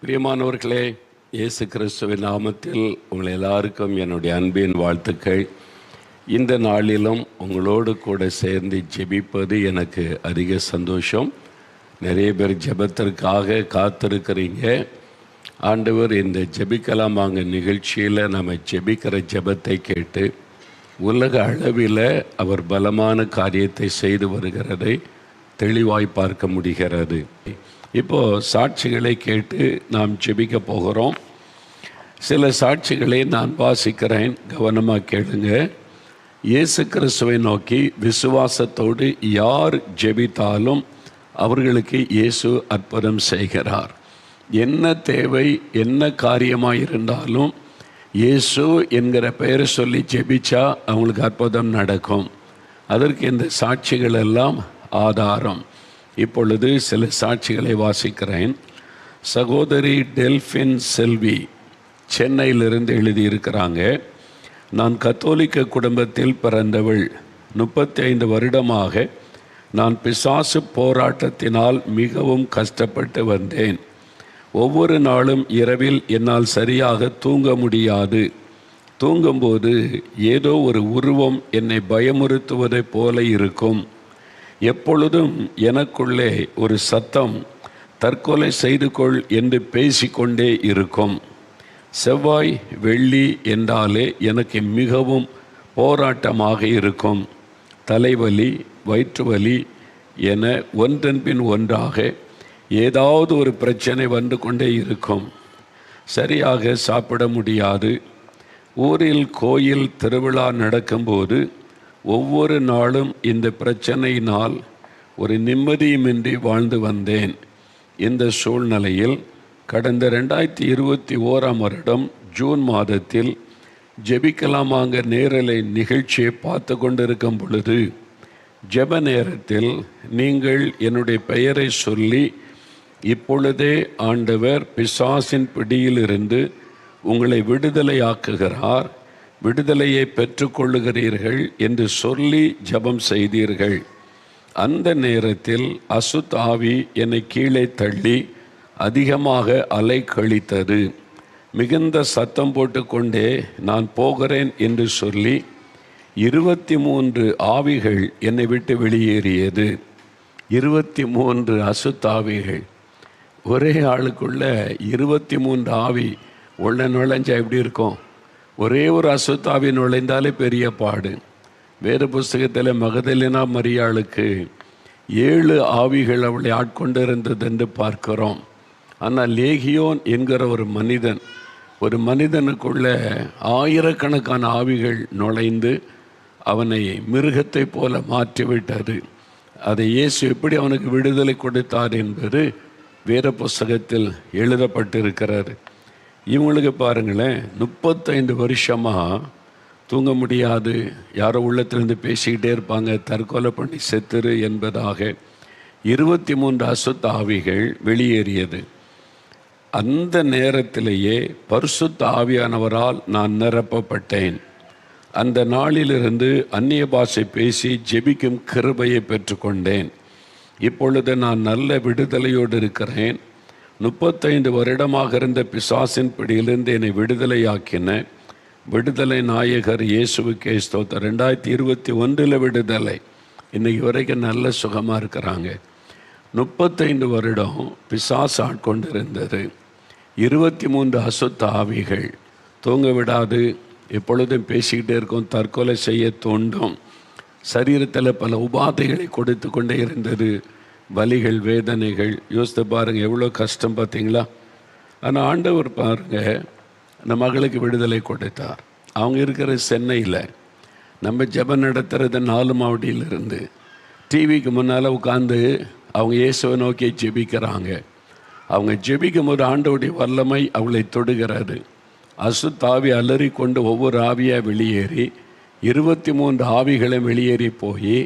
பிரியமானவர்களே, இயேசு கிறிஸ்துவின் நாமத்தில் உங்கள் எல்லாருக்கும் என்னுடைய அன்பின் வாழ்த்துக்கள். இந்த நாளிலும் உங்களோடு கூட சேர்ந்து ஜெபிப்பது எனக்கு அதிக சந்தோஷம். நிறைய பேர் ஜெபத்திற்காக காத்திருக்கிறீங்க. ஆண்டவர் இந்த ஜெபிக்கலாம் வாங்க நிகழ்ச்சியில் நம்ம ஜெபிக்கிற ஜெபத்தை கேட்டு உலக அளவில் அவர் பலமான காரியத்தை செய்து வருகிறதை தெளிவாய் பார்க்க முடிகிறது. இப்போது சாட்சிகளை கேட்டு நாம் ஜெபிக்க போகிறோம். சில சாட்சிகளை நான் வாசிக்கிறேன், கவனமாக கேளுங்க. இயேசு கிறிஸ்துவை நோக்கி விசுவாசத்தோடு யார் ஜெபித்தாலும் அவர்களுக்கு இயேசு அற்புதம் செய்கிறார். என்ன தேவை, என்ன காரியமாக இருந்தாலும் இயேசு என்கிற பெயரை சொல்லி ஜெபிச்சா அவங்களுக்கு அற்புதம் நடக்கும். அதற்கு இந்த சாட்சிகள் எல்லாம் ஆதாரம். இப்பொழுது சில சாட்சிகளை வாசிக்கிறேன். சகோதரி டெல்ஃபின் செல்வி சென்னையிலிருந்து எழுதியிருக்கிறாங்க. நான் கத்தோலிக்க குடும்பத்தில் பிறந்தவள். 35 வருடமாக நான் பிசாசு போராட்டத்தினால் மிகவும் கஷ்டப்பட்டு வந்தேன். ஒவ்வொரு நாளும் இரவில் என்னால் சரியாக தூங்க முடியாது. தூங்கும்போது ஏதோ ஒரு உருவம் என்னை பயமுறுத்துவதைப் போல இருக்கும். எப்பொழுதும் எனக்குள்ளே ஒரு சத்தம் தற்கொலை செய்து கொள் என்று பேசிக்கொண்டே இருக்கும். செவ்வாய் வெள்ளி என்றாலே எனக்கு மிகவும் போராட்டமாக இருக்கும். தலைவலி, வயிற்று வலி என ஒன்றன் பின் ஒன்றாக ஏதாவது ஒரு பிரச்சனை வந்து கொண்டே இருக்கும். சரியாக சாப்பிட முடியாது. ஊரில் கோயில் திருவிழா நடக்கும்போது ஒவ்வொரு நாளும் இந்த பிரச்சனையினால் ஒரு நிம்மதியுமின்றி வாழ்ந்து வந்தேன். இந்த சூழ்நிலையில் கடந்த 2021 வருடம் ஜூன் மாதத்தில் ஜெபிக்கலாமாங்க நேரலை நிகழ்ச்சியை பார்த்து கொண்டிருக்கும் பொழுது ஜெப நேரத்தில் நீங்கள் என்னுடைய பெயரை சொல்லி இப்பொழுதே ஆண்டவர் பிசாசின் பிடியிலிருந்து உங்களை விடுதலையாக்குகிறார், விடுதலையை பெற்றுக்கொள்ளுகிறீர்கள் என்று சொல்லி ஜெபம் செய்தீர்கள். அந்த நேரத்தில் அசுத்த ஆவி என்னை கீழே தள்ளி அதிகமாக அலை கழித்தது. மிகுந்த சத்தம் போட்டுக்கொண்டே நான் போகிறேன் என்று சொல்லி 23 ஆவிகள் என்னை விட்டு வெளியேறியது. 23 அசுத்த ஆவிகள். ஒரே ஆளுக்குள்ள 23 ஆவி உள்ள நுழைஞ்சா எப்படி இருக்கும்? ஒரே ஒரு அசுத்தாவி நுழைந்தாலே பெரிய பாடு. வேறு புஸ்தகத்தில் மகதலேனா மரியாளுக்கு 7 ஆவிகள் அவளை ஆட்கொண்டிருந்தது என்று பார்க்கிறோம். ஆனால் லேகியோன் என்கிற ஒரு மனிதனுக்குள்ள ஆயிரக்கணக்கான ஆவிகள் நுழைந்து அவனை மிருகத்தை போல மாற்றிவிட்டது. அதை இயேசு எப்படி அவனுக்கு விடுதலை கொடுத்தார் என்பது வேறு புஸ்தகத்தில் எழுதப்பட்டிருக்கிறார். இவங்களுக்கு பாருங்களேன், 35 வருஷமாக தூங்க முடியாது. யாரோ உள்ளத்திலிருந்து பேசிக்கிட்டே இருப்பாங்க, தற்கொலை பண்ணி செத்துரு என்பதாக 23 அசுத்த ஆவிகள் வெளியேறியது. அந்த நேரத்திலேயே பரிசுத்த ஆவியானவரால் நான் நிரப்பப்பட்டேன். அந்த நாளிலிருந்து அந்நிய பாஷை பேசி ஜெபிக்கும் கிருபையை பெற்றுக்கொண்டேன். இப்பொழுது நான் நல்ல விடுதலையோடு இருக்கிறேன். 35 வருடமாக இருந்த பிசாசின் பிடியிலிருந்து என்னை விடுதலையாக்கின விடுதலை நாயகர் இயேசுவுக்கே ஸ்தோத்திரம். 2021 விடுதலை. இன்னைக்கு வரைக்கும் நல்ல சுகமாக இருக்கிறாங்க. 35 வருடம் பிசாசு ஆட்கொண்டு இருந்தது. 23 அசுத்த ஆவிகள் தூங்க விடாது, எப்பொழுதும் பேசிக்கிட்டே இருக்கும், தற்கொலை செய்ய தோண்டும். சரீரத்தில் பல உபாதைகளை கொடுத்து கொண்டே இருந்தது. வலிகள், வேதனைகள். யோசித்து பாருங்கள், எவ்வளோ கஷ்டம் பார்த்தீங்களா? ஆனால் ஆண்டவர் பாருங்கள், அந்த மகளுக்கு விடுதலை கொடுத்தார். அவங்க இருக்கிற சென்னையில். நம்ம ஜெபம் நடத்துகிறது 4 மாவட்டியிலிருந்து டிவிக்கு முன்னால் உட்காந்து அவங்க இயேசுவை நோக்கி ஜெபிக்கிறாங்க. அவங்க ஜெபிக்கும் போது ஆண்டவருடைய வல்லமை அவளை தொடுகிறது. அசுத்தாவி அலறி கொண்டு ஒவ்வொரு ஆவியாக வெளியேறி 23 ஆவிகளை வெளியேறி போய்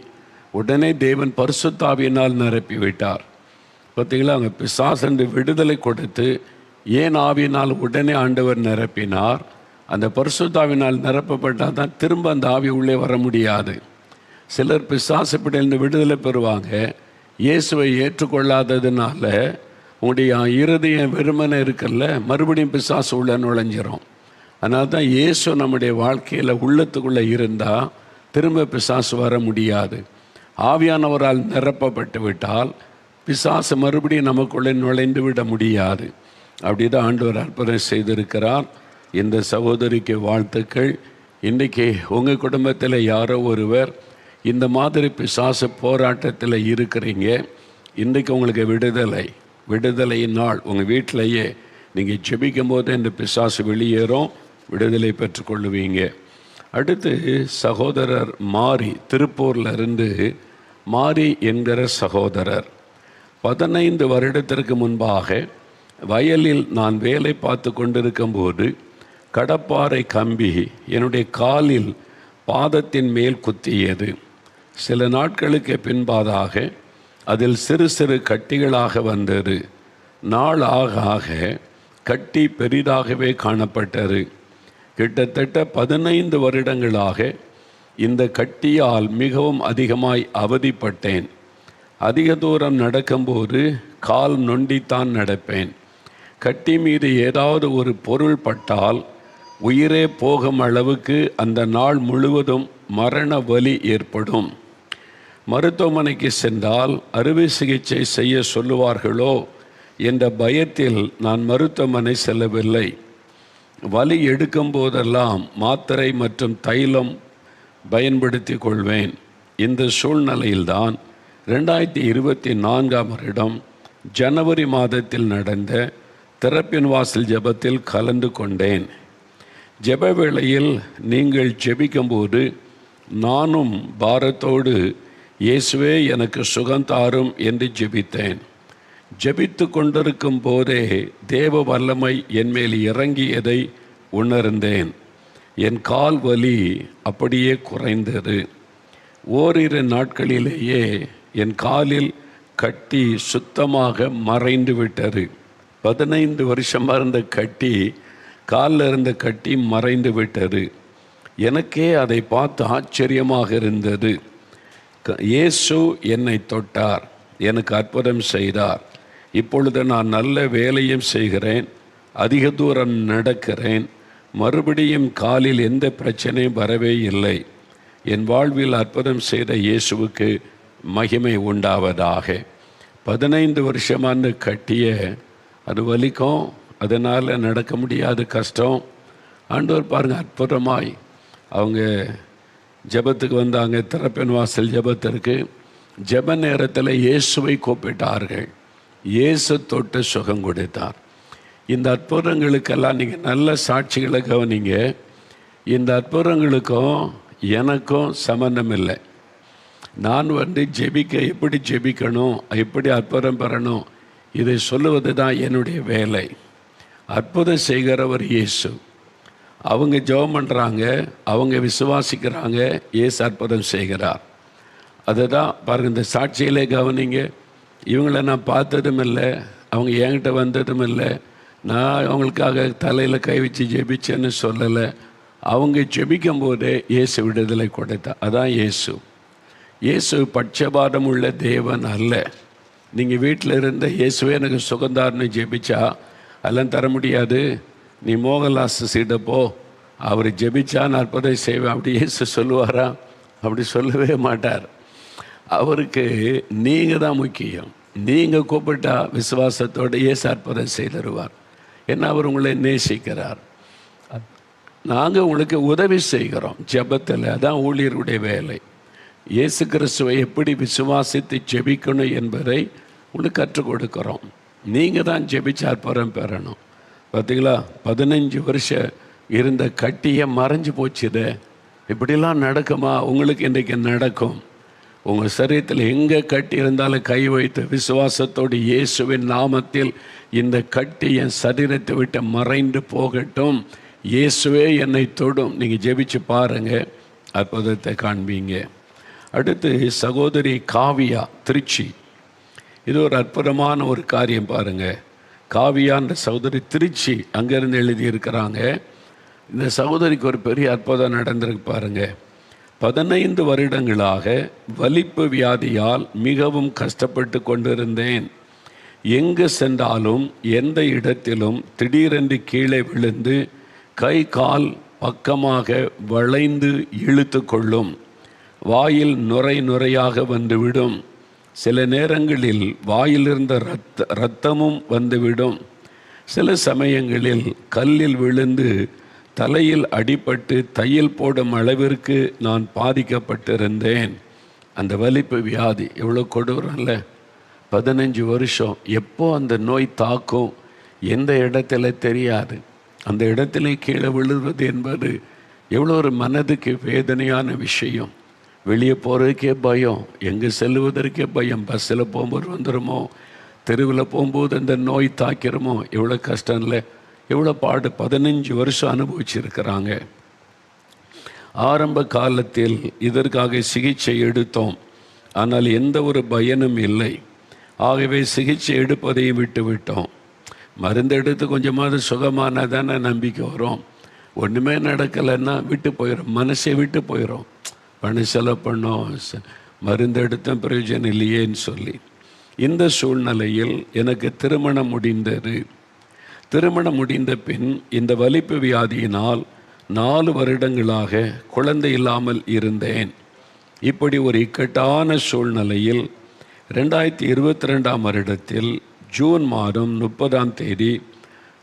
உடனே தேவன் பரிசுத்தாவியினால் நிரப்பி விட்டார். பார்த்தீங்களா? அவங்க பிசாசு விடுதலை கொடுத்து ஏன் ஆவியினால் உடனே ஆண்டவர் நிரப்பினார்? அந்த பரிசுத்தாவினால் நிரப்பப்பட்டால் தான் திரும்ப அந்த ஆவி உள்ளே வர முடியாது. சிலர் பிசாசு பிடியிலிருந்து விடுதலை பெறுவாங்க. இயேசுவை ஏற்றுக்கொள்ளாததுனால உங்களுடைய இருதயம் வெறுமனை இருக்குல்ல, மறுபடியும் பிசாசு உள்ள நுழைஞ்சிரும். அதனால தான் இயேசு நம்முடைய வாழ்க்கையில் உள்ளத்துக்குள்ளே இருந்தால் திரும்ப பிசாசு வர முடியாது. ஆவியானவரால் நிரப்பப்பட்டு விட்டால் பிசாசு மறுபடியும் நமக்குள்ளே நுழைந்து விட முடியாது. அப்படி தான் ஆண்டவர் அற்புதம் செய்திருக்கிறார். இந்த சகோதரிக்கு வாழ்த்துக்கள். இன்றைக்கி உங்கள் குடும்பத்தில் யாரோ ஒருவர் இந்த மாதிரி பிசாசு போராட்டத்தில் இருக்கிறீங்க. இன்றைக்கு உங்களுக்கு விடுதலையின் நாள். உங்கள் வீட்டிலையே நீங்கள் ஜெபிக்கும் போது இந்த பிசாசு வெளியேறும், விடுதலை பெற்றுக்கொள்ளுவீங்க. அடுத்து சகோதரர் மாரி, திருப்பூரில் இருந்து மாரி என்கிற சகோதரர் 15 வருடத்திற்கு முன்பாக வயலில் நான் வேலை பார்த்து கொண்டிருக்கும்போது கடப்பாறை கம்பி என்னுடைய காலில் பாதத்தின் மேல் குத்தியது. சில நாட்களுக்கு பின்பாதாக அதில் சிறு சிறு கட்டிகளாக வந்தது. நாள் ஆக ஆக கட்டி பெரிதாகவே காணப்பட்டது. கிட்டத்தட்ட 15 வருடங்களாக இந்த கட்டியால் மிகவும் அதிகமாய் அவதிப்பட்டேன். அதிக தூரம் நடக்கும்போது கால் நொண்டித்தான் நடப்பேன். கட்டி மீது ஏதாவது ஒரு பொருள் பட்டால் உயிரே போகும் அளவுக்கு அந்த நாள் முழுவதும் மரண வலி ஏற்படும். மருத்துவமனைக்கு சென்றால் அறுவை சிகிச்சை செய்ய சொல்லுவார்களோ என்ற பயத்தில் நான் மருத்துவமனை செல்லவில்லை. வலி எடுக்கும் போதெல்லாம் மாத்திரை மற்றும் தைலம் பயன்படுத்தி கொள்வேன். இந்த சூழ்நிலையில்தான் 2024 வருடம் ஜனவரி மாதத்தில் நடந்த திறப்பின் வாசல் ஜெபத்தில் கலந்து கொண்டேன். ஜெப வேளையில் நீங்கள் ஜெபிக்கும்போது நானும் பாரத்தோடு இயேசுவே எனக்கு சுகம் தாரும் என்று ஜெபித்தேன். ஜெபித்து கொண்டிருக்கும் போதே தேவ வல்லமை என்மேல் இறங்கியதை உணர்ந்தேன். என் கால் வலி அப்படியே குறைந்தது. ஓரிரு நாட்களிலேயே என் காலில் கட்டி சுத்தமாக மறைந்து விட்டது. 15 வருஷமாக இருந்த கட்டி, காலில் இருந்த கட்டி மறைந்து விட்டது. எனக்கே அதை பார்த்து ஆச்சரியமாக இருந்தது. இயேசு என்னை தொட்டார், எனக்கு அற்புதம் செய்தார். இப்பொழுது நான் நல்ல வேலையும் செய்கிறேன், அதிக தூரம் நடக்கிறேன். மறுபடியும் காலில் எந்த பிரச்சனையும் வரவே இல்லை. என் வாழ்வில் அற்புதம் செய்த இயேசுவுக்கு மகிமை உண்டாவதாக. 15 வருஷமான கட்டிய அது வலிக்கும், அதனால் நடக்க முடியாத கஷ்டம். ஆண்டவர் பாருங்கள், அற்புதமாய் அவங்க ஜெபத்துக்கு வந்தாங்க. திறப்பின் வாசல் ஜெபத்திற்கு ஜெப நேரத்தில் இயேசுவை கூப்பிட்டார்கள். இயேசு தொட்டு சுகம் கொடுத்தார். இந்த அற்புதங்களுக்கெல்லாம் நீங்கள் நல்ல சாட்சிகளை கவனிங்க. இந்த அற்புதங்களுக்கும் எனக்கும் சம்பந்தம் இல்லை. நான் ஜெபிக்க எப்படி ஜெபிக்கணும், எப்படி அற்புதம் பெறணும், இதை சொல்லுவது தான் என்னுடைய வேலை. அற்புதம் செய்கிறவர் இயேசு. அவங்க ஜெபம் பண்ணுறாங்க, அவங்க விசுவாசிக்கிறாங்க, இயேசு அற்புதம் செய்கிறார். அதுதான் பாருங்கள், இந்த சாட்சியிலே கவனிங்க. இவங்கள நான் பார்த்ததும் இல்லை, அவங்க என்கிட்ட வந்ததும் இல்லை. நான் அவங்களுக்காக தலையில் கை வச்சு ஜெபிச்சேன்னு சொல்லலை. அவங்க ஜெபிக்கும் போதே இயேசு விடுதலை கொடுத்தார். அதான் இயேசு. இயேசு பட்சபாதம் உள்ள தேவன் அல்ல. நீங்கள் வீட்டில் இருந்த இயேசுவே எனக்கு சுகந்தார்னு ஜெபிச்சா அதெல்லாம் தர முடியாது. நீ மோகன்லாஸ் சீடப்போ, அவர் ஜெபிச்சா நான் அற்புதம் செய்வேன் அப்படி இயேசு சொல்லுவாரா? அப்படி சொல்லவே மாட்டார். அவருக்கு நீங்கள் தான் முக்கியம். நீங்கள் கூப்பிட்டா விசுவாசத்தோடு இயேசு அற்புதம் செய்திருவார். ஏன்னா அவர் உங்களை நேசிக்கிறார். நாங்கள் உங்களுக்கு உதவி செய்கிறோம் ஜெபத்தில். அதான் ஊழியருடைய வேலை. இயேசு கிறிஸ்துவை எப்படி விசுவாசித்து ஜெபிக்கணும் என்பதை உங்களுக்கு கற்றுக் கொடுக்குறோம். நீங்கள் தான் ஜெபிச்சு அற்புதம் பெறணும். பார்த்தீங்களா, 15 வருஷம் இருந்த கட்டியை மறைஞ்சு போச்சுது. இப்படிலாம் நடக்குமா? உங்களுக்கு இன்றைக்கு நடக்கும். உங்கள் சரீரத்தில் எங்கே கட்டி இருந்தாலும் கை வைத்து விசுவாசத்தோடு இயேசுவின் நாமத்தில் இந்த கட்டி என் சரீரத்தை விட்டு மறைந்து போகட்டும், இயேசுவே என்னை தொடும். நீங்கள் ஜெபிச்சு பாருங்கள், அற்புதத்தை காண்பீங்க. அடுத்து சகோதரி காவியா, திருச்சி. இது ஒரு அற்புதமான ஒரு காரியம் பாருங்கள். காவியான்ற சகோதரி திருச்சி, அங்கேருந்து எழுதியிருக்கிறாங்க. இந்த சகோதரிக்கு ஒரு பெரிய அற்புதம் நடந்திருக்கு பாருங்கள். 15 வருடங்களாக வலிப்பு வியாதியால் மிகவும் கஷ்டப்பட்டு கொண்டிருந்தேன். எங்கு சென்றாலும் எந்த இடத்திலும் திடீரென்று கீழே விழுந்து கை கால் பக்கமாக வளைந்து இழுத்து கொள்ளும். வாயில் நுரை நுரையாக வந்துவிடும். சில நேரங்களில் வாயிலிருந்த இரத்தமும் வந்துவிடும். சில சமயங்களில் கல்லில் விழுந்து தலையில் அடிபட்டு தையல் போடும் அளவிற்கு நான் பாதிக்கப்பட்டிருந்தேன். அந்த வலிப்பு வியாதி எவ்வளோ கொடூரம்ல. 15 வருஷம். எப்போ அந்த நோய் தாக்கும், எந்த இடத்துல தெரியாது. அந்த இடத்துல கீழே விழுவது என்பது எவ்வளோ ஒரு மனதுக்கு வேதனையான விஷயம். வெளியே போகிறதுக்கே பயம், எங்கே செல்லுவதற்கே பயம். பஸ்ஸில் போகும்போது வந்துடுமோ, தெருவில் போகும்போது அந்த நோய் தாக்கிறமோ, எவ்வளோ கஷ்டம் இல்லை, எவ்வளோ பாடு. 15 வருஷம் அனுபவிச்சிருக்கிறாங்க. ஆரம்ப காலத்தில் இதற்காக சிகிச்சை எடுத்தோம், ஆனால் எந்த ஒரு பயனும் இல்லை. ஆகவே சிகிச்சை எடுப்பதையும் விட்டுவிட்டோம். மருந்து எடுத்து கொஞ்சமாவது சுகமான தானே நம்பிக்கை வரும். ஒன்றுமே நடக்கலைன்னா விட்டு போயிடும், மனசை விட்டு போயிடும். பணம் செலவு பண்ணோம், மருந்து எடுத்த பிரயோஜனம் இல்லையேன்னு சொல்லி. இந்த சூழ்நிலையில் எனக்கு திருமணம் முடிந்தது. திருமணம் முடிந்த பின் இந்த வலிப்பு வியாதியினால் 4 வருடங்களாக குழந்தை இல்லாமல் இருந்தேன். இப்படி ஒரு இக்கட்டான சூழ்நிலையில் 2022 வருடத்தில் ஜூன் மாதம் 30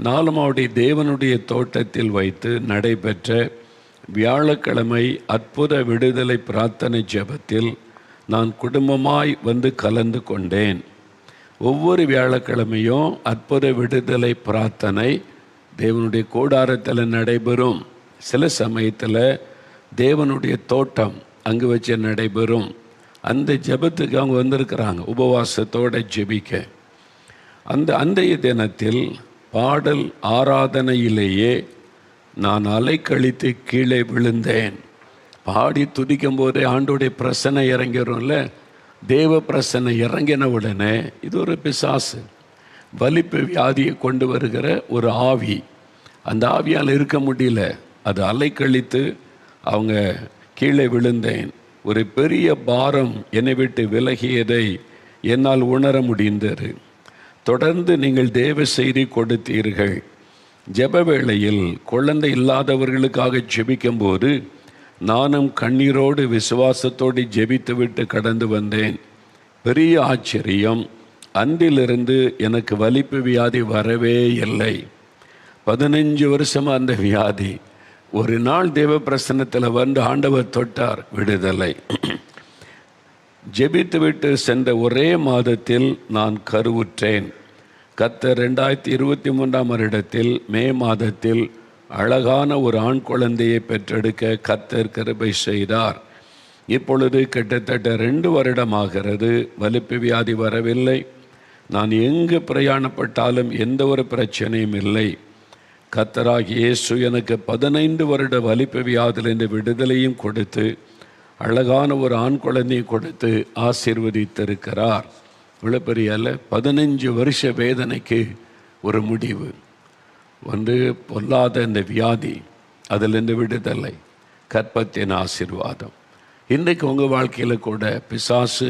நாலுமாவுடைய தேவனுடைய தோட்டத்தில் வைத்து நடைபெற்ற வியாழக்கிழமை அற்புத விடுதலை பிரார்த்தனை ஜெபத்தில் நான் குடும்பமாய் வந்து கலந்து கொண்டேன். ஒவ்வொரு வியாழக்கிழமையும் அற்புத விடுதலை பிரார்த்தனை தேவனுடைய கூடாரத்தில் நடைபெறும். சில சமயத்தில் தேவனுடைய தோட்டம் அங்கு வச்சு நடைபெறும். அந்த ஜெபத்துக்கு அவங்க வந்திருக்கிறாங்க உபவாசத்தோடு ஜெபிக்க. அன்றைய தினத்தில் பாடல் ஆராதனையிலேயே நான் அலைக்கழித்து கீழே விழுந்தேன். பாடி துதிக்கும் போதே ஆண்டோடைய பிரசனை இறங்கிடும்ல. தேவ பிரசனை இறங்கின உடனே இது ஒரு பிசாசு, வலிப்பு வியாதியை கொண்டு வருகிற ஒரு ஆவி. அந்த ஆவியால் இருக்க முடியல, அது அலைக்கழித்து அவங்க கீழே விழுந்தேன். ஒரு பெரிய பாரம் என்னை விட்டு விலகியதை என்னால் உணர முடிந்தது. தொடர்ந்து நீங்கள் தேவ செய்தி கொடுத்தீர்கள். ஜெப வேளையில் குழந்தை இல்லாதவர்களுக்காக ஜெபிக்கும்போது நானும் கண்ணீரோடு விசுவாசத்தோடு ஜெபித்துவிட்டு கடந்து வந்தேன். பெரிய ஆச்சரியம், அன்றிலிருந்து எனக்கு வலிப்பு வியாதி வரவே இல்லை. 15 வருஷமாக அந்த வியாதி. ஒரு நாள் தேவ பிரசன்னத்தில் வந்து ஆண்டவர் தொட்டார், விடுதலை. ஜெபித்துவிட்டு சென்ற ஒரே மாதத்தில் நான் கருவுற்றேன். கர்த்தர் 2023 வருடத்தில் மே மாதத்தில் அழகான ஒரு ஆண் குழந்தையை பெற்றெடுக்க கர்த்தர் கிருபை செய்தார். இப்பொழுது கிட்டத்தட்ட 2 வருடமாகிறது. வலிப்பு வியாதி வரவில்லை. நான் எங்கு பிரயாணப்பட்டாலும் எந்த ஒரு பிரச்சனையும் இல்லை. கர்த்தராகிய இயேசு எனக்கு 15 வருட வலிப்பு வியாதிலிருந்து விடுதலையும் கொடுத்து அழகான ஒரு ஆண் குழந்தையை கொடுத்து ஆசீர்வதித்திருக்கிறார். இவ்வளோ பெரிய 15 வருஷ வேதனைக்கு ஒரு முடிவு. ஒன்று பொல்லாத இந்த வியாதி, அதிலிருந்து விடுதலை, கற்பத்தின் ஆசீர்வாதம். இன்றைக்கு உங்கள் வாழ்க்கையில் கூட பிசாசு,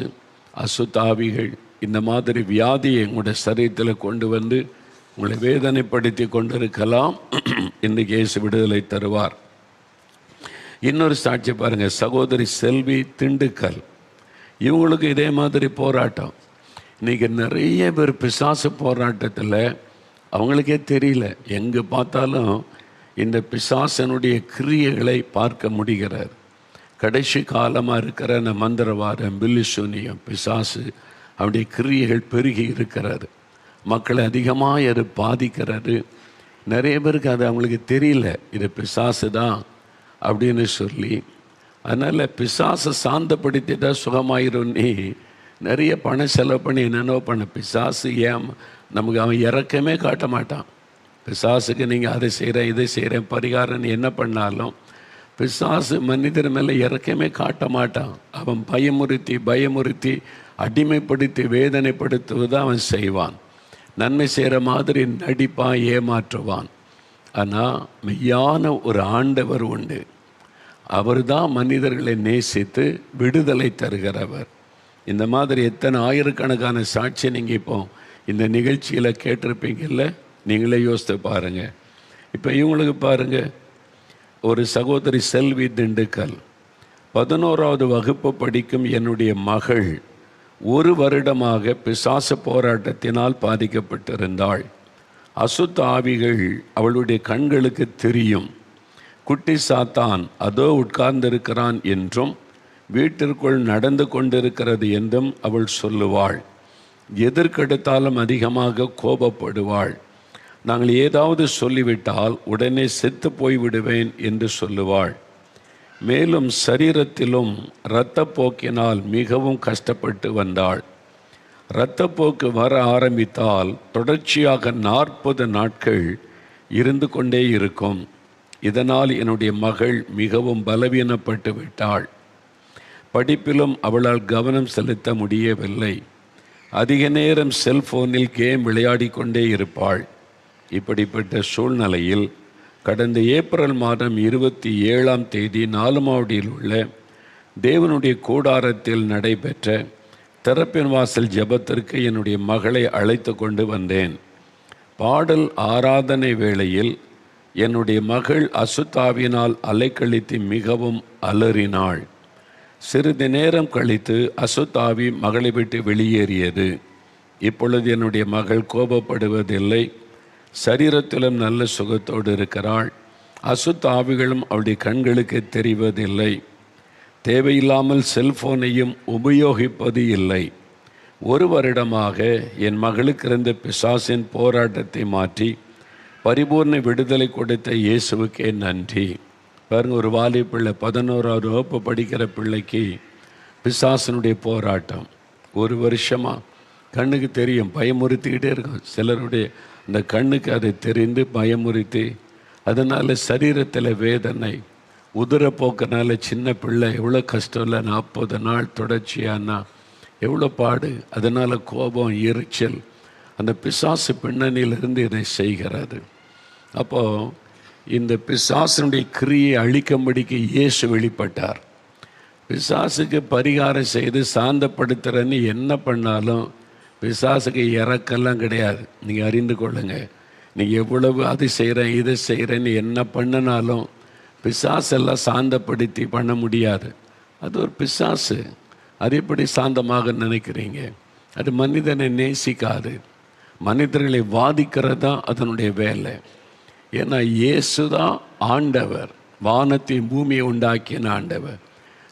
அசுத்தாவிகள் இந்த மாதிரி வியாதியை உங்களுடைய சரீரத்தில் கொண்டு வந்து உங்களை வேதனைப்படுத்தி கொண்டிருக்கலாம். இன்றைக்கு இயேசு விடுதலை தருவார். இன்னொரு சாட்சி பாருங்கள், சகோதரி செல்வி திண்டுக்கல். இவங்களுக்கு இதே மாதிரி போராட்டம். இன்றைக்கி நிறைய பேர் பிசாசு போராட்டத்தில் அவங்களுக்கே தெரியல. எங்கே பார்த்தாலும் இந்த பிசாசனுடைய கிரியைகளை பார்க்க முடிகிறார். கடைசி காலமாக இருக்கிற இந்த மந்திரவாதம், பில்லிசூனியம், பிசாசு அவருடைய கிரியைகள் பெருகி இருக்கிறது. மக்களை அதிகமாக அது பாதிக்கிறது. நிறைய பேருக்கு அது அவங்களுக்கு தெரியல, இது பிசாசு தான் அப்படின்னு சொல்லி. அதனால் பிசாசை சாந்தப்படுத்திட்டா சுகமாயிரும். நீ நிறைய பணம் செலவு பண்ணி என்னென்னோ பண்ண. பிசாசு ஏன் நமக்கு அவன் இறக்கமே காட்ட மாட்டான். பிசாசுக்கு நீங்கள் அதை செய்கிறேன் இதை செய்கிறேன் பரிகாரம் என்ன பண்ணாலும் பிசாசு மனிதர் மேலே இறக்கமே காட்ட மாட்டான். அவன் பயமுறுத்தி அடிமைப்படுத்தி வேதனைப்படுத்துவதை அவன் செய்வான். நன்மை செய்கிற மாதிரி நடிப்பான், ஏமாற்றுவான். ஆனால் மெய்யான ஒரு ஆண்டவர் உண்டு. அவர் தான் மனிதர்களை நேசித்து விடுதலை தருகிறவர். இந்த மாதிரி எத்தனை ஆயிரக்கணக்கான சாட்சி நீங்கள் இப்போ இந்த நிகழ்ச்சியில் கேட்டிருப்பீங்கல்ல, நீங்களே யோசித்து பாருங்கள். இப்போ இவங்களுக்கு பாருங்கள், ஒரு சகோதரி செல்வி திண்டுக்கல் 11வது வகுப்பு படிக்கும் என்னுடைய மகள் 1 வருடமாக பிசாசு போராட்டத்தினால் பாதிக்கப்பட்டிருந்தாள். அசுத்த ஆவிகள் அவளுடைய கண்களுக்கு தெரியும். குட்டி சாத்தான் அதோ உட்கார்ந்திருக்கிறான் என்றும் வீட்டிற்குள் நடந்து கொண்டிருக்கிறது என்றும் அவள் சொல்லுவாள். எதற்கெடுத்தாலும் அதிகமாக கோபப்படுவாள். நாங்கள் ஏதாவது சொல்லிவிட்டால் உடனே செத்து போய்விடுவேன் என்று சொல்லுவாள். மேலும் சரீரத்திலும் இரத்தப்போக்கினால் மிகவும் கஷ்டப்பட்டு வந்தாள். இரத்தப்போக்கு வர ஆரம்பித்தால் தொடர்ச்சியாக 40 நாட்கள் இருந்து கொண்டே இருக்கும். இதனால் என்னுடைய மகள் மிகவும் பலவீனப்பட்டு விட்டாள். படிப்பிலும் அவளால் கவனம் செலுத்த முடியவில்லை. அதிக நேரம் செல்போனில் கேம் விளையாடி கொண்டே இருப்பாள். இப்படிப்பட்ட சூழ்நிலையில் கடந்த ஏப்ரல் மாதம் 27ஆம் தேதி நாலுமாவடியில் உள்ள தேவனுடைய கூடாரத்தில் நடைபெற்ற திறப்பின் வாசல் ஜெபத்திற்கு என்னுடைய மகளை அழைத்து கொண்டு வந்தேன். பாடல் ஆராதனை வேளையில் என்னுடைய மகள் அசுத்தாவினால் அலைக்கழித்து மிகவும் அலறினாள். சிறிது நேரம் கழித்து அசுத்தாவி மகளை விட்டு வெளியேறியது. இப்பொழுது என்னுடைய மகள் கோபப்படுவதில்லை. சரீரத்திலும் நல்ல சுகத்தோடு இருக்கிறாள். அசுத்தாவிகளும் அவளுடைய கண்களுக்கு தெரிவதில்லை. தேவையில்லாமல் செல்போனையும் உபயோகிப்பது இல்லை. 1 வருடமாக என் மகளுக்கு இருந்த பிசாசின் போராட்டத்தை மாற்றி பரிபூர்ண விடுதலை கொடுத்த இயேசுவுக்கே நன்றி. பாருங்கள், ஒரு வாலி பிள்ளை 11வது வகுப்பு படிக்கிற பிள்ளைக்கு பிசாசனுடைய போராட்டம் 1 வருஷமாக கண்ணுக்கு தெரியும், பயமுறுத்திக்கிட்டே இருக்கும். சிலருடைய அந்த கண்ணுக்கு அதை தெரிந்து பயமுறுத்தி, அதனால் சரீரத்தில் வேதனை, உதிரப்போக்கனால சின்ன பிள்ளை எவ்வளோ கஷ்டம் இல்லை. 40 நாள் தொடர்ச்சியானா எவ்வளோ பாடு. அதனால் கோபம், எரிச்சல், அந்த பிசாசு பின்னணியிலிருந்து இதை செய்கிறது. அப்போது இந்த பிசாசனுடைய கிரியை அழிக்கும்படிக்கு இயேசு வெளிப்பட்டார். பிசாசுக்கு பரிகாரம் செய்து சாந்தப்படுத்துகிறன்னு என்ன பண்ணாலும் பிசாசுக்கு இறக்கெல்லாம் கிடையாது. நீங்கள் அறிந்து கொள்ளுங்க. நீங்கள் எவ்வளவு அது செய்கிறேன் இது செய்கிறேன்னு என்ன பண்ணினாலும் பிசாசெல்லாம் சாந்தப்படுத்தி பண்ண முடியாது. அது ஒரு பிசாசு. அது எப்படி சாந்தமாக நினைக்கிறீங்க? அது மனிதனை நேசிக்காது. மனிதர்களை வாதிக்கிறது தான் அதனுடைய வேலை. ஏன்னா இயேசு தான் ஆண்டவர், வானத்தையும் பூமியை உண்டாக்கின ஆண்டவர்.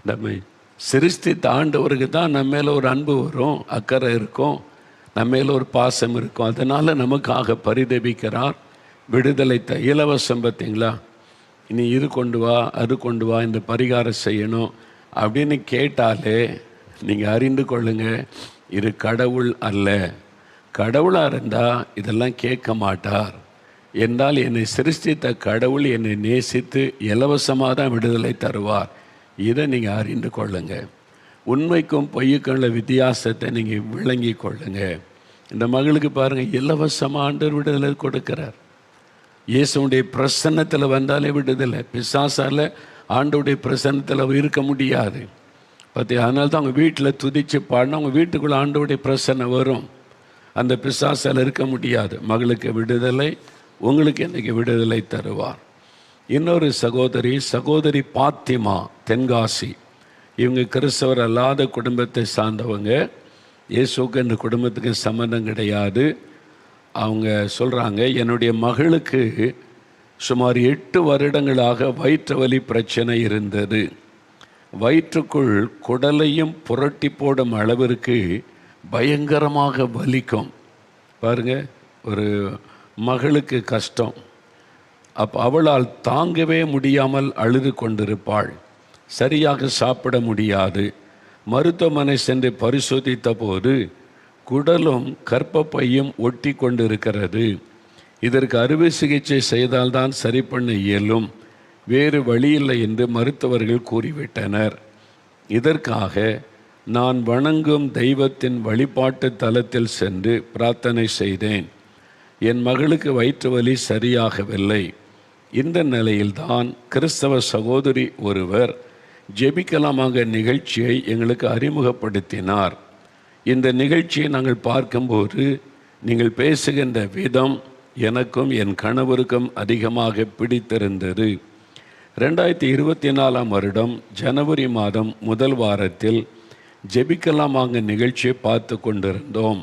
நம்ம சிருஷ்டித்த ஆண்டவருக்கு தான் நம்ம மேலே ஒரு அன்பு வரும், அக்கறை இருக்கும், நம்ம மேலே ஒரு பாசம் இருக்கும். அதனால் நமக்காக பரிதபிக்கிறார். விடுதலை இலவசம். பார்த்தீங்களா? இனி இது கொண்டு வா, அது கொண்டு வா, இந்த பரிகாரம் செய்யணும் அப்படின்னு கேட்டாலே நீங்கள் அறிந்து கொள்ளுங்க, இது கடவுள் அல்ல. கடவுளாக இருந்தால் இதெல்லாம் கேட்க மாட்டார். என்றால் என்னை சிருஷ்டித்த கடவுள் என்னை நேசித்து இலவசமாக தான் விடுதலை தருவார். இதை நீங்கள் அறிந்து கொள்ளுங்க. உண்மைக்கும் பொய்யுக்குள்ள வித்தியாசத்தை நீங்கள் விளங்கி கொள்ளுங்க. இந்த மகளுக்கு பாருங்கள், இலவசமாக ஆண்டவர் விடுதலை கொடுக்கிறார். இயேசுடைய பிரசன்னத்தில் வந்தாலே விடுதலை. பிசாசால் ஆண்டவுடைய பிரசன்னத்தில் இருக்க முடியாது. அதனால தான் அவங்க வீட்டில் துதித்து பாடினா அவங்க வீட்டுக்குள்ளே ஆண்டவுடைய பிரசன்னம் வரும். அந்த பிசாசால் இருக்க முடியாது. மகளுக்கு விடுதலை, உங்களுக்கு இன்றைக்கி விடுதலை தருவார். இன்னொரு சகோதரி பாத்திமா, தென்காசி. இவங்க கிறிஸ்தவர் அல்லாத குடும்பத்தை சார்ந்தவங்க. இயேசுக்கு இந்த குடும்பத்துக்கு சம்மந்தம் கிடையாது. அவங்க சொல்கிறாங்க, என்னுடைய மகளுக்கு சுமார் 8 வருடங்களாக வயிற்று வலி பிரச்சனை இருந்தது. வயிற்றுக்குள் குடலையும் புரட்டி போடும் அளவிற்கு பயங்கரமாக வலிக்கும். பாருங்க, ஒரு மகளுக்கு கஷ்டம். அப்போ அவளால் தாங்கவே முடியாமல் அழுது கொண்டிருப்பாள். சரியாக சாப்பிட முடியாது. மருத்துவமனை சென்று பரிசோதித்த போது குடலும் கர்ப்பப்பையும் ஒட்டி கொண்டிருக்கிறது. இதற்கு அறுவை சிகிச்சை செய்தால்தான் சரி பண்ண இயலும், வேறு வழியில்லை என்று மருத்துவர்கள் கூறிவிட்டனர். இதற்காக நான் வணங்கும் தெய்வத்தின் வழிபாட்டு தலத்தில் சென்று பிரார்த்தனை செய்தேன். என் மகளுக்கு வயிற்று வலி சரியாகவில்லை. இந்த நிலையில்தான் கிறிஸ்தவ சகோதரி ஒருவர் ஜெபிக்கலாமாக நிகழ்ச்சியை எங்களுக்கு அறிமுகப்படுத்தினார். இந்த நிகழ்ச்சியை நாங்கள் பார்க்கும்போது நீங்கள் பேசுகின்ற விதம் எனக்கும் என் கணவருக்கும் அதிகமாக பிடித்திருந்தது. 2024 வருடம் ஜனவரி மாதம் முதல் வாரத்தில் ஜெபிக்கலாமாங்க நிகழ்ச்சியை பார்த்து கொண்டிருந்தோம்.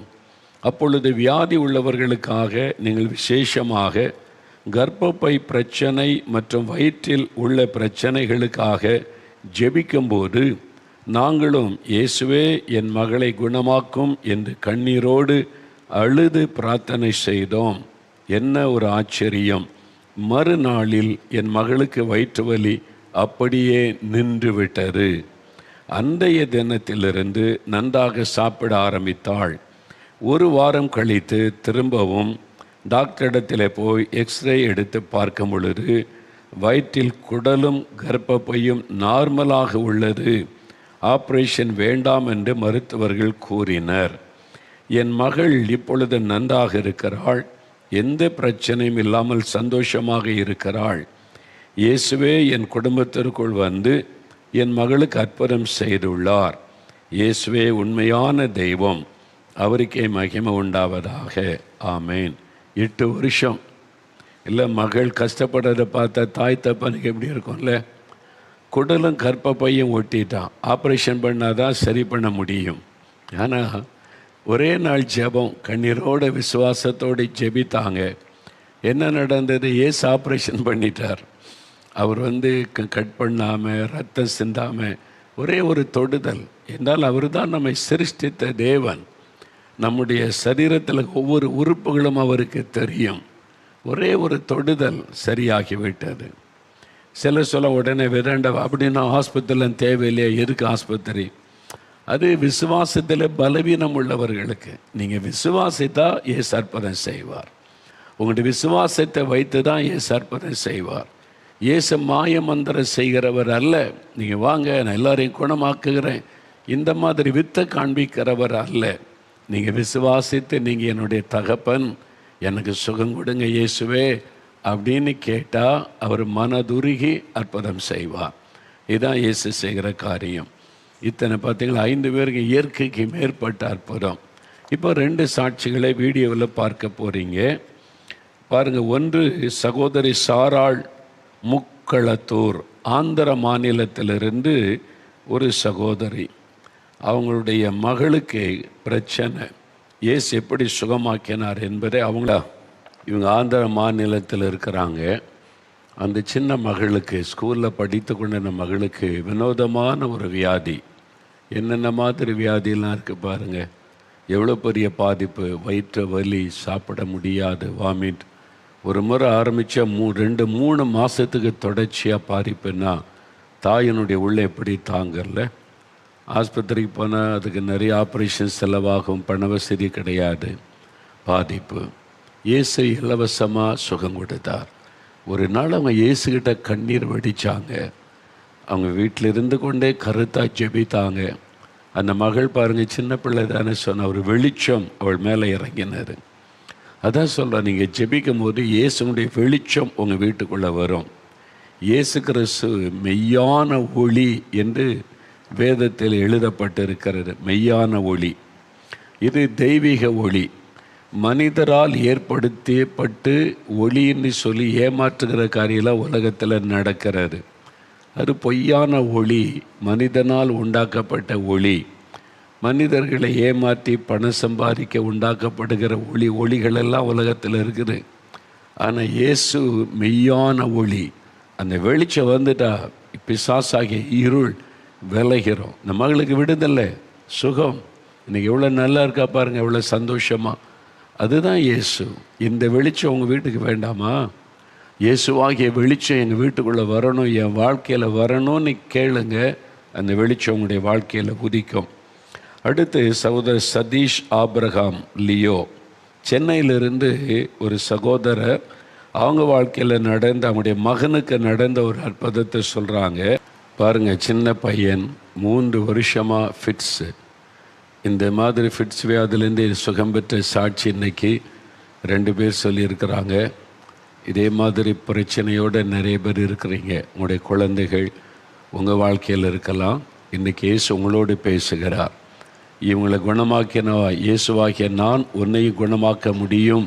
அப்பொழுது வியாதி உள்ளவர்களுக்காக நீங்கள் விசேஷமாக கர்ப்பப்பை பிரச்சனை மற்றும் வயிற்றில் உள்ள பிரச்சனைகளுக்காக ஜெபிக்கும்போது நாங்களும் இயேசுவே என் மகளை குணமாக்கும் என்று கண்ணீரோடு அழுது பிரார்த்தனை செய்தோம். என்ன ஒரு ஆச்சரியம்! மறுநாளில் என் மகளுக்கு வயிற்று வலி அப்படியே நின்று விட்டது. அன்றைய தினத்திலிருந்து நன்றாக சாப்பிட ஆரம்பித்தாள். ஒரு வாரம் கழித்து திரும்பவும் டாக்டரிடத்தில் போய் எக்ஸ்ரே எடுத்து பார்க்கும் பொழுது வயிற்றில் குடலும் கர்ப்பப்பையும் நார்மலாக உள்ளது. ஆப்ரேஷன் வேண்டாம் என்று மருத்துவர்கள் கூறினர். என் மகள் இப்பொழுது நன்றாக இருக்கிறாள். எந்த பிரச்சனையும் இல்லாமல் சந்தோஷமாக இருக்கிறாள். இயேசுவே என் குடும்பத்திற்குள் வந்து என் மகளுக்கு அற்புதம் செய்துள்ளார். இயேசுவே உண்மையான தெய்வம், அவருக்கே மகிமை உண்டாவதாக. ஆமேன். 8 வருஷம் இல்லை, மகள் கஷ்டப்படுறதை பார்த்தா தாய் தப்பனுக்கு எப்படி இருக்கும்ல. குடலும் கர்ப்பப்பையும் ஒட்டிட்டான். ஆப்ரேஷன் பண்ணாதான் சரி பண்ண முடியும். ஆனால் ஒரே நாள் ஜெபம், கண்ணீரோட விசுவாசத்தோடு ஜெபித்தாங்க. என்ன நடந்தது? ஏசு ஆப்ரேஷன் பண்ணிட்டார். அவர் கட் பண்ணாமல் ரத்தம் சிந்தாமல் ஒரே ஒரு தொடுதல் என்றால் அவர் தான் நம்மை சிருஷ்டித்த தேவன். நம்முடைய சரீரத்தில் ஒவ்வொரு உறுப்புகளும் அவருக்கு தெரியும். ஒரே ஒரு தொடுதல் சரியாகிவிட்டது. சில சொல்ல உடனே விரண்ட அப்படின்னா ஆஸ்பத்திரியில் தேவையில்லையா? எதுக்கு ஆஸ்பத்திரி? அது விசுவாசத்தில் பலவீனம் உள்ளவர்களுக்கு. நீங்கள் விசுவாசித்தா ஏசு அற்புதம் செய்வார். உங்களுடைய விசுவாசத்தை வைத்து தான் ஏசு அற்புதம் செய்வார். இயேசு மாய மந்திரம் செய்கிறவர் அல்ல. நீங்கள் வாங்க நான் எல்லாரையும் குணமாக்குகிறேன் இந்த மாதிரி வித்தை காண்பிக்கிறவர் அல்ல. நீங்கள் விசுவாசித்து நீங்கள் என்னுடைய தகப்பன், எனக்கு சுகம் கொடுங்க இயேசுவே அப்படின்னு கேட்டால் அவர் மனதுருகி அற்புதம் செய்வார். இதுதான் இயேசு செய்கிற காரியம். இத்தனை பார்த்தீங்களா, 5 பேருக்கு இயற்கைக்கு மேற்பட்ட அற்புதம். இப்போ 2 சாட்சிகளை வீடியோவில் பார்க்க போகிறீங்க. பாருங்கள். ஒன்று சகோதரி சாராள் முக்களத்தூர், ஆந்திர மாநிலத்திலிருந்து ஒரு சகோதரி. அவங்களுடைய மகளுக்கு பிரச்சனை. இயேசு எப்படி சுகமாக்கினார் என்பதை இவங்க ஆந்திர மாநிலத்தில் இருக்கிறாங்க. அந்த சின்ன மகளுக்கு, ஸ்கூலில் படித்து கொண்ட மகளுக்கு வினோதமான ஒரு வியாதி. என்னென்ன மாதிரி வியாதியெல்லாம் இருக்குது பாருங்கள். எவ்வளோ பெரிய பாதிப்பு! வயிற்று வலி, சாப்பிட முடியாது, வாமிட். ஒரு முறை ஆரம்பித்தா 2-3 மாதத்துக்கு தொடர்ச்சியாக பாதிப்புன்னா தாயினுடைய உள்ளே எப்படி தாங்கல. ஆஸ்பத்திரிக்கு போனால் அதுக்கு நிறைய ஆப்ரேஷன் செலவாகும், பண வசதி கிடையாது, பாதிப்பு. இயேசு இலவசமாக சுகம் கொடுத்தார். ஒரு நாள் அவங்க இயேசுகிட்ட கண்ணீர் வடித்தாங்க. அவங்க வீட்டில் இருந்து கொண்டே கருத்தாக ஜெபித்தாங்க. அந்த மகள் பாருங்கள், சின்ன பிள்ளை தானே சொன்ன, ஒரு வெளிச்சம் அவள் மேலே இறங்கினார். அதான் சொல்கிறேன், நீங்கள் ஜெபிக்கும் போது இயேசுனுடைய வெளிச்சம் உங்கள் வீட்டுக்குள்ளே வரும். இயேசு கிறிஸ்து மெய்யான ஒளி என்று வேதத்தில் எழுதப்பட்டிருக்கிறது. மெய்யான ஒளி, இது தெய்வீக ஒளி. மனிதரால் ஏற்படுத்தப்பட்டு ஒளின்னு சொல்லி ஏமாற்றுகிற காரியெல்லாம் உலகத்தில் நடக்கிறது. அது பொய்யான ஒளி, மனிதனால் உண்டாக்கப்பட்ட ஒளி. மனிதர்களை ஏமாற்றி பணம் சம்பாதிக்க உண்டாக்கப்படுகிற ஒளிகளெல்லாம் உலகத்தில் இருக்குது. ஆனால் இயேசு மெய்யான ஒளி. அந்த வெளிச்சம் வந்துட்டா பிசாசாகிய இருள் விலகிறோம். இந்த மகளுக்கு விடுதலை, சுகம். இன்றைக்கி எவ்வளோ நல்லா இருக்கா பாருங்கள், எவ்வளோ சந்தோஷமாக. அதுதான் இயேசு. இந்த வெளிச்சம் உங்கள் வீட்டுக்கு வேண்டாமா? இயேசுவாகிய வெளிச்சம் எங்கள் வீட்டுக்குள்ளே வரணும், என் வாழ்க்கையில் வரணும்னு கேளுங்க. அந்த வெளிச்சம் உங்களுடைய வாழ்க்கையில் உதிக்கும். அடுத்து சகோதரர் சதீஷ் ஆபிரகாம் லியோ, சென்னையிலிருந்து ஒரு சகோதரர். அவங்க வாழ்க்கையில் நடந்த, அவங்களுடைய மகனுக்கு நடந்த ஒரு அற்புதத்தை சொல்கிறாங்க. பாருங்கள், சின்ன பையன் 3 வருஷமாக ஃபிட்ஸு. இந்த மாதிரி ஃபிட்ஸ் வியாதிலேருந்து சுகம் பெற்ற சாட்சி இன்னைக்கு 2 பேர் சொல்லியிருக்கிறாங்க. இதே மாதிரி பிரச்சனையோடு நிறைய பேர் இருக்கிறீங்க. உங்களுடைய குழந்தைகள் உங்கள் வாழ்க்கையில் இருக்கலாம். இன்றைக்கி இயேசு உங்களோடு பேசுகிறார். இவங்களை குணமாக்கின இயேசுவாகிய நான் உன்னையும் குணமாக்க முடியும்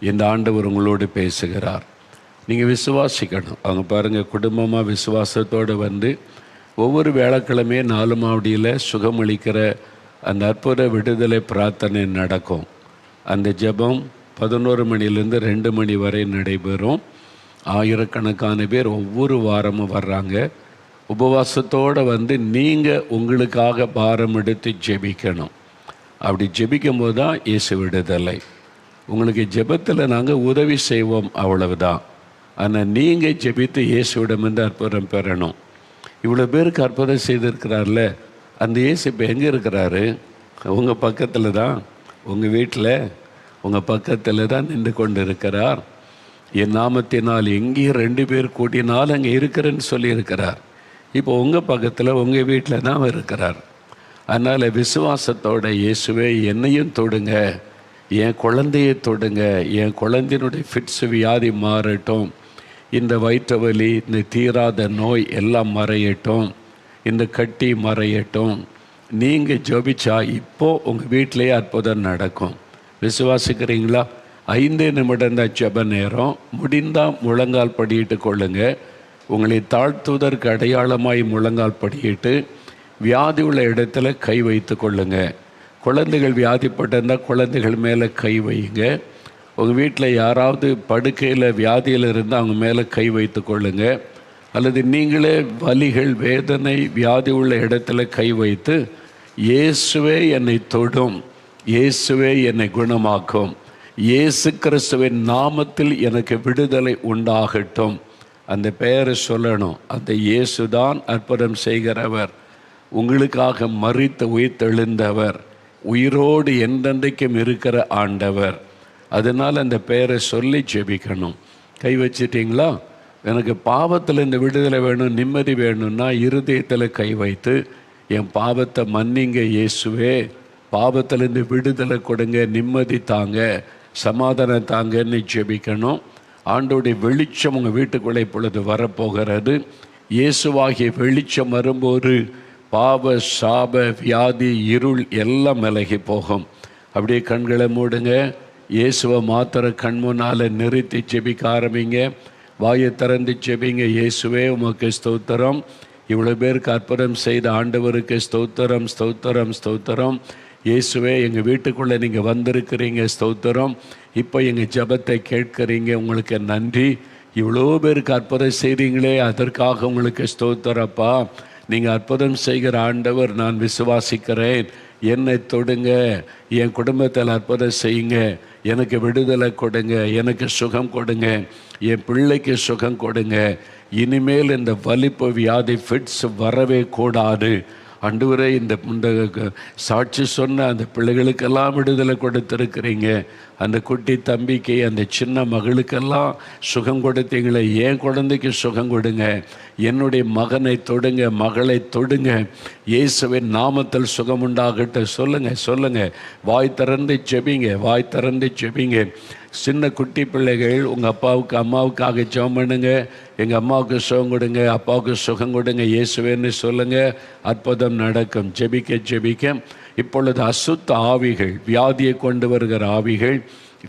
இந்த ஆண்டவர் உங்களோடு பேசுகிறார். நீங்கள் விசுவாசிக்கணும். அவங்க பாருங்கள், குடும்பமாக விசுவாசத்தோடு வந்து ஒவ்வொரு வியாழக்கிழமையும் 4 மாவடியில் சுகமளிக்கிற அந்த அற்புத விடுதலை பிரார்த்தனை நடக்கும். அந்த ஜெபம் 11 மணிலேருந்து 2 மணி வரை நடைபெறும். ஆயிரக்கணக்கான பேர் ஒவ்வொரு வாரமும் வர்றாங்க. உபவாசத்தோடு வந்து நீங்கள் உங்களுக்காக பாரம் எடுத்து ஜெபிக்கணும். அப்படி ஜெபிக்கும் போது தான் இயேசு விடுதலை. உங்களுக்கு ஜெபத்தில் நாங்கள் உதவி செய்வோம், அவ்வளவுதான். ஆனால் நீங்கள் ஜெபித்து இயேசுவிடமிருந்து அற்புதம் பெறணும். இவ்வளோ பேருக்கு அற்புதம் செய்திருக்கிறார்ல, அந்த இயேசு இப்போ எங்கே இருக்கிறாரு? உங்கள் பக்கத்தில் தான், உங்கள் வீட்டில் உங்கள் பக்கத்தில் தான் நின்று கொண்டு இருக்கிறார். என் நாமத்தினால் எங்கேயும் 2 பேர் கூட்டினால் அங்கே இருக்கிறேன்னு சொல்லியிருக்கிறார். இப்போ உங்கள் பக்கத்தில் உங்கள் வீட்டில் தான் இருக்கிறார். அதனால் விசுவாசத்தோட இயேசுவே என்னையும் தொடுங்க, என் குழந்தையை தொடுங்க, என் குழந்தையினுடைய ஃபிட்ஸ் வியாதி மாறட்டும், இந்த வயிற்று வலி, இந்த தீராத நோய் எல்லாம் மறையட்டும், இந்த கட்டி மறையட்டும். நீங்கள் ஜெபிச்சா இப்போது உங்கள் வீட்டிலேயே அற்புதம் நடக்கும். விசுவாசிக்கிறீங்களா? 5 நிமிடம் தான் ஜெப நேரம். முடிந்தால் முழங்கால் படியிட்டு கொள்ளுங்க. உங்களை தாழ்த்துவதற்கு அடையாளமாய் முழங்கால் படியிட்டு வியாதி உள்ள இடத்துல கை வைத்து கொள்ளுங்க. குழந்தைகள் வியாதிப்பட்டிருந்தால் குழந்தைகள் மேலே கை வைங்க. உங்கள் வீட்டில் யாராவது படுக்கையில் வியாதியில் இருந்தால் அவங்க மேலே கை வைத்து கொள்ளுங்க. அல்லது நீங்களே வலிகள், வேதனை, வியாதி உள்ள இடத்துல கை வைத்து இயேசுவே என்னை தொடும், இயேசுவே என்னை குணமாக்கும், இயேசு கிறிஸ்துவின் நாமத்தில் எனக்கு விடுதலை உண்டாகட்டும், அந்த பெயரை சொல்லணும். அந்த இயேசு தான் அற்புதம் செய்கிறவர், உங்களுக்காக மரித்து உயிர்த்தெழுந்தவர், உயிரோடு என்றென்றைக்கும் இருக்கிற ஆண்டவர். அதனால் அந்த பெயரை சொல்லி ஜெபிக்கணும். கை வச்சிட்டிங்களா? எனக்கு பாவத்தில் இந்த விடுதலை வேணும், நிம்மதி வேணும்னா இருதயத்தில் கை வைத்து என் பாவத்தை மன்னிங்க இயேசுவே, பாவத்திலேருந்து விடுதலை கொடுங்க, நிம்மதி தாங்க, சமாதானம் தாங்கன்னு ஜெபிக்கணும். ஆண்டோடைய வெளிச்சம் உங்கள் வீட்டுக்குள்ளே இப்பொழுது வரப்போகிறது. இயேசுவாகிய வெளிச்சம் வரும்போது பாவ, சாப, வியாதி, இருள் எல்லாம் விலகி போகும். அப்படியே கண்களை மூடுங்க. இயேசுவை மாத்திர கண் முன்னால் நிறுத்தி ஜெபிக்க ஆரம்பிங்க. வாயை திறந்து ஜெபிங்க. இயேசுவே உமக்கு ஸ்தோத்திரம், இவ்வளோ பேருக்கு அற்புதம் செய்த ஆண்டவருக்கு ஸ்தோத்திரம், ஸ்தோத்திரம், ஸ்தோத்திரம். இயேசுவே எங்கள் வீட்டுக்குள்ளே நீங்கள் வந்திருக்கிறீங்க, ஸ்தோத்திரம். இப்போ எங்கள் ஜெபத்தை கேட்குறீங்க, உங்களுக்கு நன்றி. இவ்வளோ பேருக்கு அற்புதம் செய்கிறீங்களே, அதற்காக உங்களுக்கு ஸ்தோத்திரப்பா. நீங்கள் அற்புதம் செய்கிற ஆண்டவர், நான் விசுவாசிக்கிறேன். என்னை தொடுங்க, என் குடும்பத்தில் அற்புதம் செய்யுங்க, எனக்கு விடுதலை கொடுங்க, எனக்கு சுகம் கொடுங்க, என் பிள்ளைக்கு சுகம் கொடுங்க. இனிமேல் இந்த வலிப்பு, வியாதி, ஃபிட்ஸ் வரவே கூடாது. ஆண்டவரே, இந்த சாட்சி சொன்ன அந்த பிள்ளைகளுக்கெல்லாம் விடுதலை கொடுத்துருக்கிறீங்க. அந்த குட்டி தம்பிக்கு, அந்த சின்ன மகளுக்கெல்லாம் சுகம் கொடுத்தீங்களே, என் குழந்தைக்கு சுகம் கொடுங்க. என்னுடைய மகனை தொடுங்க, மகளை தொடுங்க. இயேசுவின் நாமத்தில் சுகம் உண்டாகட்டும். சொல்லுங்கள். வாய் திறந்து ஜெபிங்க, வாய் திறந்து ஜெபிங்க. சின்ன குட்டி பிள்ளைகள், உங்கள் அப்பாவுக்கு, அம்மாவுக்காக ஜெபம் பண்ணுங்க. எங்கள் அம்மாவுக்கு சுகம் கொடுங்க, அப்பாவுக்கு சுகம் கொடுங்க இயேசுவேன்னு சொல்லுங்கள். அற்புதம் நடக்கும். ஜெபிக்க இப்பொழுது அசுத்த ஆவிகள், வியாதியை கொண்டு வருகிற ஆவிகள்,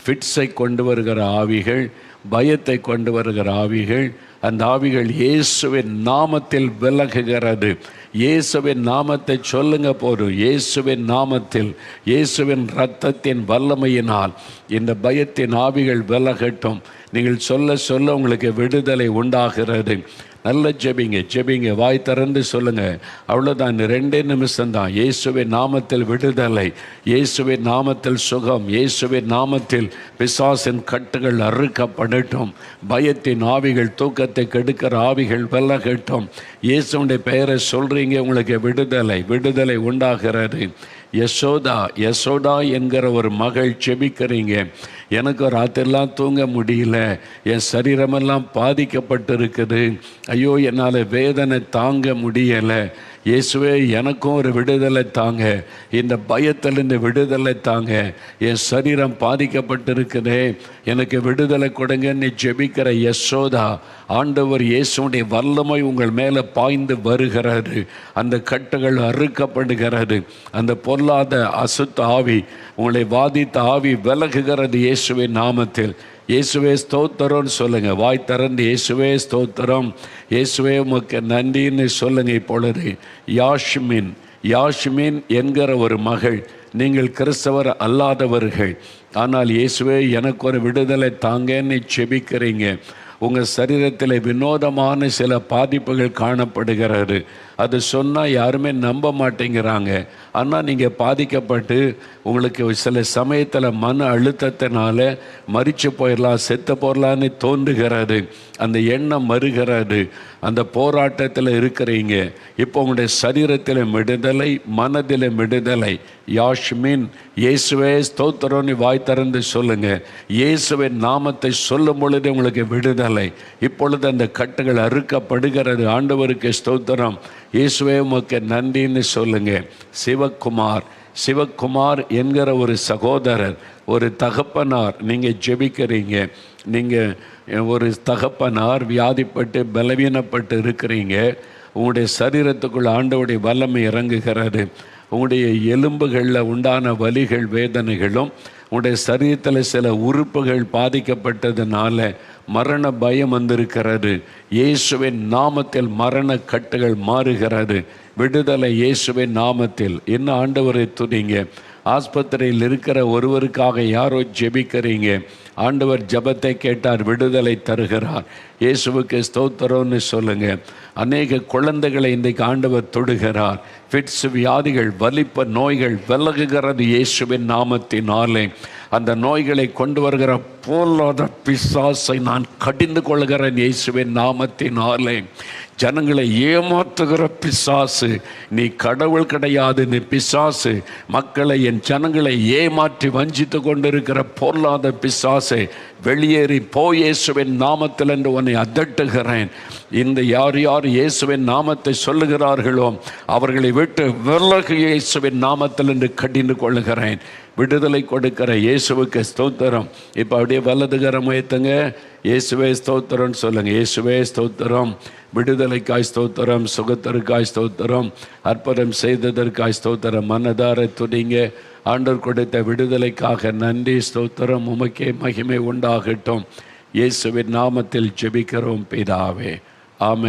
ஃபிட்ஸை கொண்டு வருகிற ஆவிகள், பயத்தை கொண்டு வருகிற ஆவிகள், அந்த ஆவிகள் இயேசுவின் நாமத்தில் விலகுகிறது. இயேசுவின் நாமத்தை சொல்லுங்க போதும். இயேசுவின் நாமத்தில், இயேசுவின் இரத்தத்தின் வல்லமையினால் இந்த பயத்தின் ஆவிகள் விலகட்டும். நீங்கள் சொல்ல உங்களுக்கு விடுதலை உண்டாகிறது. நல்ல ஜெபிங்க, வாய் திறந்து சொல்லுங்கள். அவ்வளோதான், 2 நிமிஷம்தான். இயேசுவின் நாமத்தில் விடுதலை, இயேசுவின் நாமத்தில் சுகம், இயேசுவின் நாமத்தில் பிசாசின் கட்டுகள் அறுக்கப்படட்டும். பயத்தின் ஆவிகள், தூக்கத்தை கெடுக்கிற ஆவிகள் விலகட்டும். இயேசுடைய பெயரை சொல்கிறீங்க, உங்களுக்கு விடுதலை உண்டாகிறது. யசோதா என்கிற ஒரு மகள் ஜெபிக்கிறீங்க. எனக்கு ராத்திரெல்லாம் தூங்க முடியல, என் சரீரமெல்லாம் பாதிக்கப்பட்டிருக்குது, ஐயோ என்னால் வேதனை தாங்க முடியலை, இயேசுவே எனக்கும் ஒரு விடுதலை தாங்க, இந்த பயத்திலிருந்து விடுதலை தாங்க, என் சரீரம் பாதிக்கப்பட்டிருக்குதே, எனக்கு விடுதலை கொடுங்கன்னு ஜெபிக்கிற யசோதா, ஆண்டவர் இயேசுடைய வல்லமை உங்கள் மேலே பாய்ந்து வருகிறது. அந்த கட்டுகள் அறுக்கப்படுகிறது. அந்த பொல்லாத அசுத்த ஆவி, உங்களை பாதித்த ஆவி விலகுகிறது இயேசுவின் நாமத்தில். இயேசுவே ஸ்தோத்திரம்னு சொல்லுங்கள். வாய் திறந்து இயேசுவே ஸ்தோத்திரம், இயேசுவே உமக்கு நன்றின்னு சொல்லுங்கள். இப்பொழுது யாஷ்மின் என்கிற ஒரு மகள், நீங்கள் கிறிஸ்தவர் அல்லாதவர்கள், ஆனால் இயேசுவே எனக்கு ஒரு விடுதலை தாங்கன்னு செபிக்கிறீங்க. உங்கள் சரீரத்தில் வினோதமான சில பாதிப்புகள் காணப்படுகிறது. அது சொன்னால் யாருமே நம்ப மாட்டேங்கிறாங்க. ஆனால் நீங்கள் பாதிக்கப்பட்டு உங்களுக்கு சில சமயத்தில் மன அழுத்தத்தினால மரித்து போயிடலாம், செத்து போயிடலான்னு தோன்றுகிறது. அந்த எண்ணம் வருகிறது. அந்த போராட்டத்தில் இருக்கிறீங்க. இப்போ உங்களுடைய சரீரத்தில் விடுதலை, மனதில் விடுதலை. யாஷ்மின், இயேசுவே ஸ்தோத்திரம்னு வாய் திறந்து சொல்லுங்கள். இயேசுவின் நாமத்தை சொல்லும் பொழுது உங்களுக்கு விடுதலை. இப்பொழுது அந்த கட்டுகள் அறுக்கப்படுகிறது. ஆண்டவருக்கு ஸ்தோத்திரம், இயேசுவே உமக்கு நன்றின்னு சொல்லுங்க. சிவக்குமார் என்கிற ஒரு சகோதரர், ஒரு தகப்பனார், நீங்கள் ஜெபிக்கிறீங்க. நீங்கள் ஒரு தகப்பனார் வியாதிப்பட்டு பலவீனப்பட்டு இருக்கிறீங்க. உங்களுடைய சரீரத்துக்குள்ள ஆண்டவருடைய வல்லமை இறங்குகிறது. உங்களுடைய எலும்புகளில் உண்டான வலிகள் வேதனைகளும், உங்களுடைய சரீரத்தில் சில உறுப்புகள் பாதிக்கப்பட்டதுனால மரண பயம் வந்திருக்கிறது. இயேசுவின் நாமத்தில் மரண கட்டுகள் மாறுகிறது. விடுதலை இயேசுவின் நாமத்தில். என்ன ஆண்டவரை துதிங்க. ஆஸ்பத்திரியில் இருக்கிற ஒருவருக்காக யாரோ ஜெபிக்கிறீங்க. ஆண்டவர் ஜெபத்தை கேட்டார், விடுதலை தருகிறார். இயேசுவுக்கு ஸ்தோத்திரம்னு சொல்லுங்க. அநேக குழந்தைகளை இன்றைக்கு ஆண்டவர் தொடுகிறார். ஃபிட்ஸ் வியாதிகள், வலிப்ப நோய்கள் விலகுகிறது இயேசுவின் நாமத்தினாலே. அந்த நோய்களை கொண்டு வருகிற பொல்லாத பிசாசை நான் கடிந்து கொள்கிறேன் இயேசுவின் நாமத்தினாலே. ஜனங்களை ஏமாற்றுகிற பிசாசு, நீ கடவுள் கிடையாது, நீ பிசாசு, மக்களை, என் ஜனங்களை ஏமாற்றி வஞ்சித்து கொண்டிருக்கிற பொல்லாத பிசாசை வெளியேறி போ இயேசுவின் நாமத்தில் என்று உன்னை அதட்டுகிறேன். இந்த யார் யார் இயேசுவின் நாமத்தை சொல்லுகிறார்களோ அவர்களை விட்டு விலகு இயேசுவின் நாமத்தில் என்று கடிந்து கொள்ளுகிறேன். விடுதலை கொடுக்கிற இயேசுவுக்கு ஸ்தோத்திரம். இப்போ அப்படியே வலதுகரம் உயர்த்துங்க. இயேசுவே ஸ்தோத்திரம்னு சொல்லுங்கள். இயேசுவே ஸ்தோத்திரம். விடுதலைக்காய் ஸ்தோத்திரம், சுகத்திற்காய் ஸ்தோத்திரம், அற்புதம் செய்ததற்காய் ஸ்தோத்திரம். மனதார துதிங்க. ஆண்டவர் கொடுத்த விடுதலைக்காக நன்றி, ஸ்தோத்திரம். உமக்கே மகிமை உண்டாகட்டும். இயேசுவின் நாமத்தில் ஜெபிக்கிறோம் பிதாவே, ஆமென்.